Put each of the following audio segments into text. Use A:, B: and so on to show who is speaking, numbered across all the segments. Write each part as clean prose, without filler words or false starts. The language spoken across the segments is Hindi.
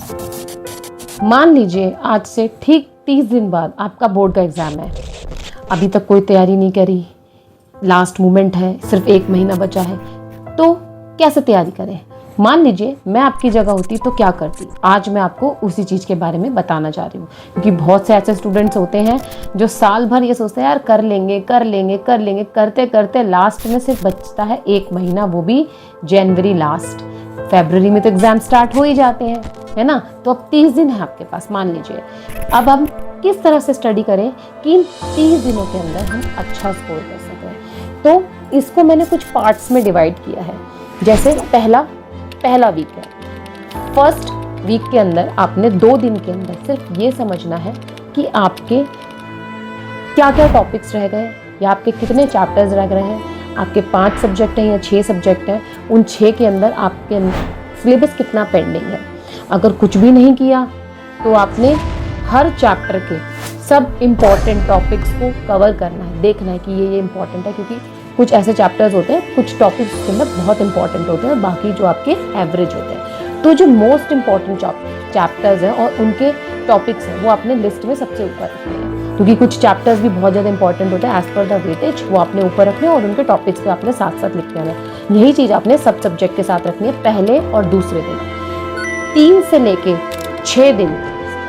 A: मान लीजिए आज से ठीक 30 दिन बाद आपका बोर्ड का एग्ज़ाम है, अभी तक कोई तैयारी नहीं करी, लास्ट मोमेंट है, सिर्फ 1 महीना बचा है, तो कैसे तैयारी करें? मान लीजिए मैं आपकी जगह होती तो क्या करती? आज मैं आपको उसी चीज़ के बारे में बताना चाह रही हूँ, क्योंकि बहुत से ऐसे स्टूडेंट्स होते हैं जो साल भर ये सोचते हैं यार कर लेंगे कर लेंगे कर लेंगे, करते करते लास्ट में सिर्फ बचता है 1 महीना, वो भी जनवरी लास्ट। फरवरी में तो एग्ज़ाम स्टार्ट हो ही जाते हैं, है ना? तो अब 30 दिन है आपके पास मान लीजिए। अब हम किस तरह से स्टडी करें कि इन 30 दिनों के अंदर हम अच्छा स्कोर कर सकें? तो इसको मैंने कुछ पार्ट्स में डिवाइड किया है। जैसे पहला वीक है। फर्स्ट वीक के अंदर आपने 2 दिन के अंदर सिर्फ ये समझना है कि आपके क्या क्या टॉपिक्स रह गए या आपके कितने चैप्टर्स रह गए हैं। आपके 5 सब्जेक्ट हैं या 6 सब्जेक्ट हैं, उन 6 के अंदर आपके सिलेबस कितना पेंडिंग है। अगर कुछ भी नहीं किया तो आपने हर चैप्टर के सब इम्पॉर्टेंट टॉपिक्स को कवर करना है, देखना है कि ये इम्पॉर्टेंट है, क्योंकि कुछ ऐसे चैप्टर्स होते हैं, कुछ टॉपिक्स के अंदर बहुत इंपॉर्टेंट होते हैं, बाकी जो आपके एवरेज होते हैं। तो जो मोस्ट इम्पॉर्टेंट चैप्टर्स हैं और उनके टॉपिक्स हैं वो आपने लिस्ट में सबसे ऊपर रखने हैं, क्योंकि कुछ चैप्टर्स भी बहुत ज़्यादा इंपॉर्टेंट होते हैं एज पर द वेटेज, वो आपने ऊपर रखने हैं और उनके टॉपिक्स पे आपने साथ साथ लिख लेना है। यही चीज़ आपने सब सब्जेक्ट के साथ रखनी है पहले और दूसरे दिन। 3 से लेके 6 दिन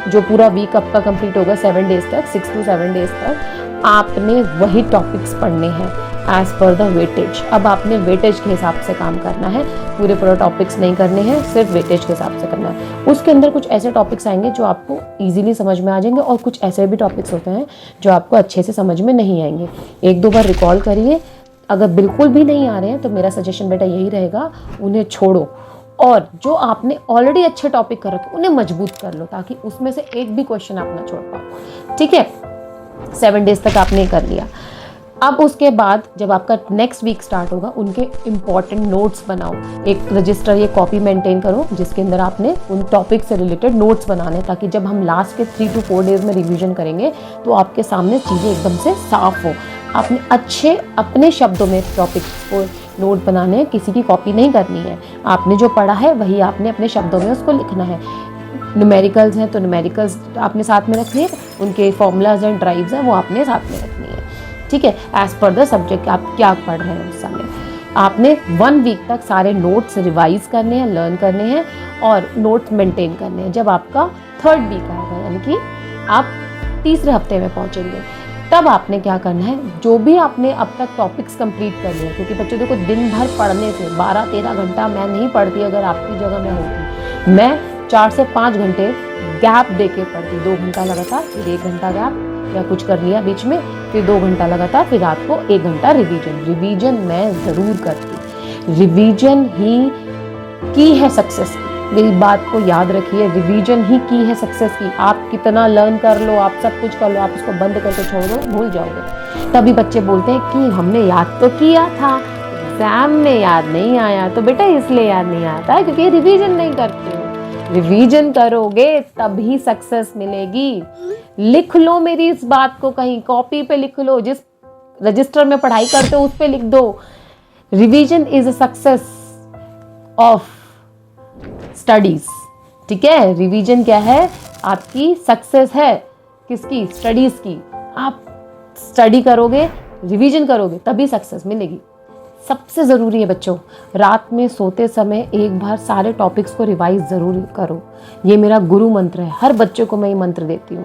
A: जो पूरा वीक आपका कंप्लीट होगा 7 डेज तक, 6 to 7 डेज तक आपने वही टॉपिक्स पढ़ने हैं एज पर द वेटेज। अब आपने वेटेज के हिसाब से काम करना है, पूरे टॉपिक्स नहीं करने हैं, सिर्फ वेटेज के हिसाब से करना है। उसके अंदर कुछ ऐसे टॉपिक्स आएंगे जो आपको इजीली समझ में आ जाएंगे और कुछ ऐसे भी टॉपिक्स होते हैं जो आपको अच्छे से समझ में नहीं आएंगे। 1-2 बार रिकॉल करिए। अगर बिल्कुल भी नहीं आ रहे हैं तो मेरा सजेशन बेटा यही रहेगा, उन्हें छोड़ो और जो आपने ऑलरेडी अच्छे टॉपिक कर रखे उन्हें मजबूत कर लो, ताकि उसमें से एक भी क्वेश्चन आप ना छोड़ पाओ। ठीक है, 7 डेज तक आपने कर लिया। अब उसके बाद जब आपका नेक्स्ट वीक स्टार्ट होगा, उनके इम्पॉर्टेंट नोट्स बनाओ। एक रजिस्टर या कॉपी मेंटेन करो जिसके अंदर आपने उन टॉपिक से रिलेटेड नोट्स बनाने, ताकि जब हम लास्ट के 3 to 4 डेज में रिवीजन करेंगे तो आपके सामने चीज़ें एकदम से साफ हो। आपने अच्छे अपने शब्दों में टॉपिक्स को नोट बनाने हैं, किसी की कॉपी नहीं करनी है। आपने जो पढ़ा है वही आपने अपने शब्दों में उसको लिखना है। न्यूमेरिकल्स हैं तो न्यूमेरिकल्स आपने साथ में रखनी है, उनके फॉर्मूलाज एंड ड्राइव्स हैं वो आपने साथ में रखनी है। ठीक है, एज पर द सब्जेक्ट आप क्या पढ़ रहे हैं उस समय। आपने 1 वीक तक सारे नोट्स रिवाइज करने हैं, लर्न करने हैं और नोट्स मेंटेन करने हैं। जब आपका 3rd वीक आएगा, यानी कि आप तीसरे हफ्ते में पहुंचेंगे, तब आपने क्या करना है, जो भी आपने अब तक टॉपिक्स कंप्लीट कर लिए, क्योंकि बच्चों देखो दिन भर पढ़ने से 12-13 घंटा मैं नहीं पढ़ती। अगर आपकी जगह मैं होती, मैं 4 से 5 घंटे गैप दे के पढ़ती। 2 घंटा लगातार, फिर 1 घंटा गैप या कुछ कर लिया बीच में, फिर 2 घंटा लगातार, फिर रात को 1 घंटा रिवीजन मैं ज़रूर करती। रिवीजन ही की है सक्सेस की, मेरी बात को याद रखिए, रिवीजन ही की है सक्सेस की। आप कितना लर्न कर लो, आप सब कुछ कर लो, आप उसको बंद करके छोड़ दो, भूल जाओगे। तभी बच्चे बोलते हैं कि हमने याद तो किया था, एग्जाम में याद नहीं आया। तो बेटा इसलिए याद नहीं आता है क्योंकि रिवीजन नहीं करते हो। रिवीजन करोगे तभी सक्सेस मिलेगी। लिख लो मेरी इस बात को, कहीं कॉपी पे लिख लो, जिस रजिस्टर में पढ़ाई करते हो उस पे लिख दो। Revision is a success of studies. ठीक है, रिवीजन क्या है, आपकी सक्सेस है किसकी, स्टडीज की। आप स्टडी करोगे, रिवीजन करोगे तभी सक्सेस मिलेगी। सबसे ज़रूरी है बच्चों, रात में सोते समय एक बार सारे टॉपिक्स को रिवाइज ज़रूर करो। ये मेरा गुरु मंत्र है, हर बच्चे को मैं ये मंत्र देती हूँ।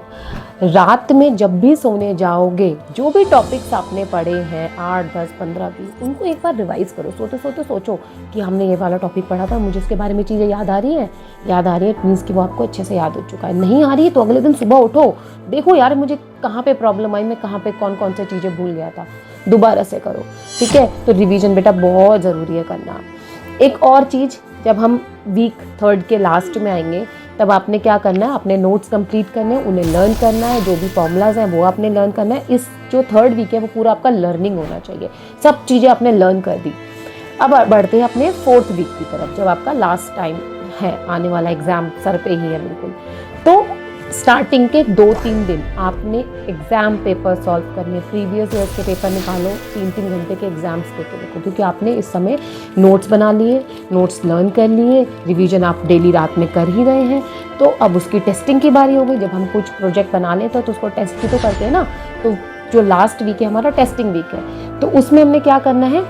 A: रात में जब भी सोने जाओगे, जो भी टॉपिक्स आपने पढ़े हैं 8, 10, 15, 20, उनको एक बार रिवाइज करो। सोते सोते सोचो कि हमने ये वाला टॉपिक पढ़ा था, मुझे इसके बारे में चीज़ें याद आ रही हैं, मीन्स कि वो आपको अच्छे से याद हो चुका है। नहीं आ रही तो अगले दिन सुबह उठो, देखो यार मुझे कहाँ पे प्रॉब्लम आई, मैं कहाँ पे कौन कौन सी चीज़ें भूल गया था, दोबारा से करो। ठीक है, तो रिवीजन बेटा बहुत ज़रूरी है करना। एक और चीज़, जब हम वीक 3rd के लास्ट में आएंगे तब आपने क्या करना है, अपने नोट्स कंप्लीट करने हैं, उन्हें लर्न करना है, जो भी फॉर्मूलाज हैं वो आपने लर्न करना है। इस जो 3rd वीक है वो पूरा आपका लर्निंग होना चाहिए, सब चीज़ें आपने लर्न कर दी। अब बढ़ते हैं अपने 4th वीक की तरफ, जब आपका लास्ट टाइम है, आने वाला एग्जाम सर पे ही है बिल्कुल। तो स्टार्टिंग के 2-3 दिन आपने एग्ज़ाम पेपर सॉल्व करने, प्रीवियस ईयर्स के पेपर निकालो, 3-3 घंटे के एग्ज़ाम्स देके देखो, क्योंकि आपने इस समय नोट्स बना लिए, नोट्स लर्न कर लिए, रिवीजन आप डेली रात में कर ही रहे हैं। तो अब उसकी टेस्टिंग की बारी हो गई। जब हम कुछ प्रोजेक्ट बना लेते हैं तो उसको टेस्ट भी तो करते हैं ना। तो जो लास्ट वीक है हमारा टेस्टिंग वीक है, तो उसमें हमने क्या करना है,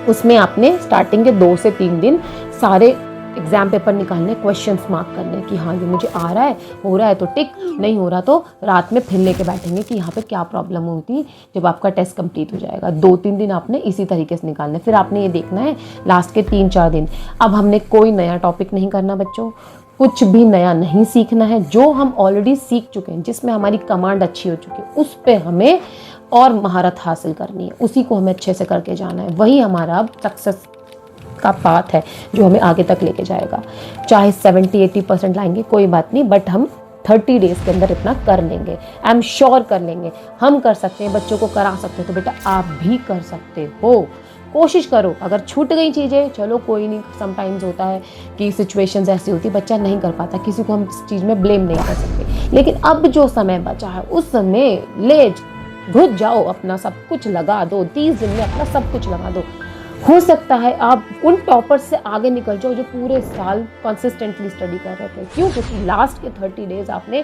A: उसमें आपने स्टार्टिंग के 2 से 3 दिन सारे एग्जाम पेपर निकालने, क्वेश्चंस मार्क करने कि हाँ ये मुझे आ रहा है, हो रहा है तो टिक, नहीं हो रहा तो रात में फिर लेके बैठेंगे कि यहाँ पे क्या प्रॉब्लम होती जब आपका टेस्ट कंप्लीट हो जाएगा। 2-3 दिन आपने इसी तरीके से निकालने। फिर आपने ये देखना है लास्ट के 3-4 दिन, अब हमने कोई नया टॉपिक नहीं करना बच्चों, कुछ भी नया नहीं सीखना है। जो हम ऑलरेडी सीख चुके हैं, जिसमें हमारी कमांड अच्छी हो चुकी है, उस पर हमें और महारत हासिल करनी है, उसी को हमें अच्छे से करके जाना है। वही हमारा अब सक्सेस का पाथ है जो हमें आगे तक लेके जाएगा। चाहे 70-80% लाएंगे कोई बात नहीं, बट हम 30 डेज के अंदर इतना कर लेंगे। आई एम श्योर कर लेंगे। हम कर सकते हैं, बच्चों को करा सकते हैं, तो बेटा आप भी कर सकते हो। कोशिश करो। अगर छूट गई चीज़ें, चलो कोई नहीं, समटाइम्स होता है कि सिचुएशंस ऐसी होती, बच्चा नहीं कर पाता, किसी को हम इस चीज़ में ब्लेम नहीं कर सकते। लेकिन अब जो समय बचा है उस समय ले घुस जाओ, अपना सब कुछ लगा दो, 30 दिन में अपना सब कुछ लगा दो। हो सकता है आप उन टॉपर्स से आगे निकल जाओ जो पूरे साल कंसिस्टेंटली स्टडी कर रहे थे। क्यों? क्योंकि लास्ट के 30 डेज आपने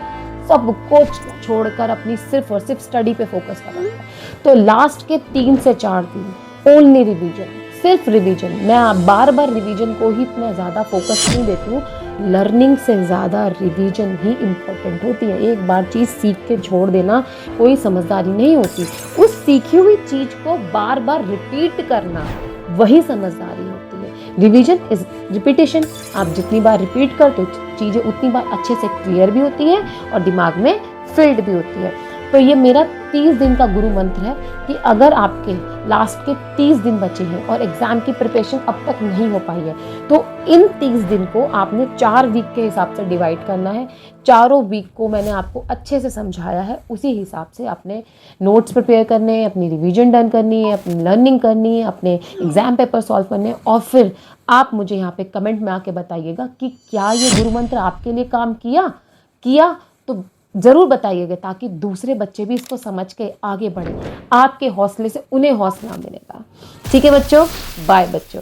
A: सब कुछ छोड़कर अपनी सिर्फ और सिर्फ स्टडी पे फोकस कर रखा है। तो लास्ट के 3 से 4 दिन ओनली रिवीजन, सिर्फ रिवीजन। मैं बार बार रिवीजन को ही इतना ज़्यादा फोकस नहीं देती हूँ। लर्निंग से ज़्यादा रिवीजन ही इम्पोर्टेंट होती है। एक बार चीज़ सीख के छोड़ देना कोई समझदारी नहीं होती। उस सीखी हुई चीज़ को बार बार रिपीट करना, वही समझदारी होती है। Revision is repetition. आप जितनी बार रिपीट करते हो चीज़ें उतनी बार अच्छे से क्लियर भी होती है और दिमाग में फिल्ड भी होती है। तो ये मेरा 30 दिन का गुरु मंत्र है कि अगर आपके लास्ट के 30 दिन बचे हैं और एग्ज़ाम की प्रिपरेशन अब तक नहीं हो पाई है, तो इन 30 दिन को आपने 4 वीक के हिसाब से डिवाइड करना है। चारों वीक को मैंने आपको अच्छे से समझाया है, उसी हिसाब से आपने नोट्स प्रिपेयर करने हैं, अपनी रिवीजन डन करनी है, अपनी लर्निंग करनी है, अपने एग्ज़ाम पेपर सॉल्व करने हैं। और फिर आप मुझे यहाँ पे कमेंट में आके बताइएगा कि क्या ये गुरु मंत्र आपके लिए काम किया तो ज़रूर बताइएगा, ताकि दूसरे बच्चे भी इसको समझ के आगे बढ़े। आपके हौसले से उन्हें हौसला मिलेगा। ठीक है बच्चों, बाय बच्चों।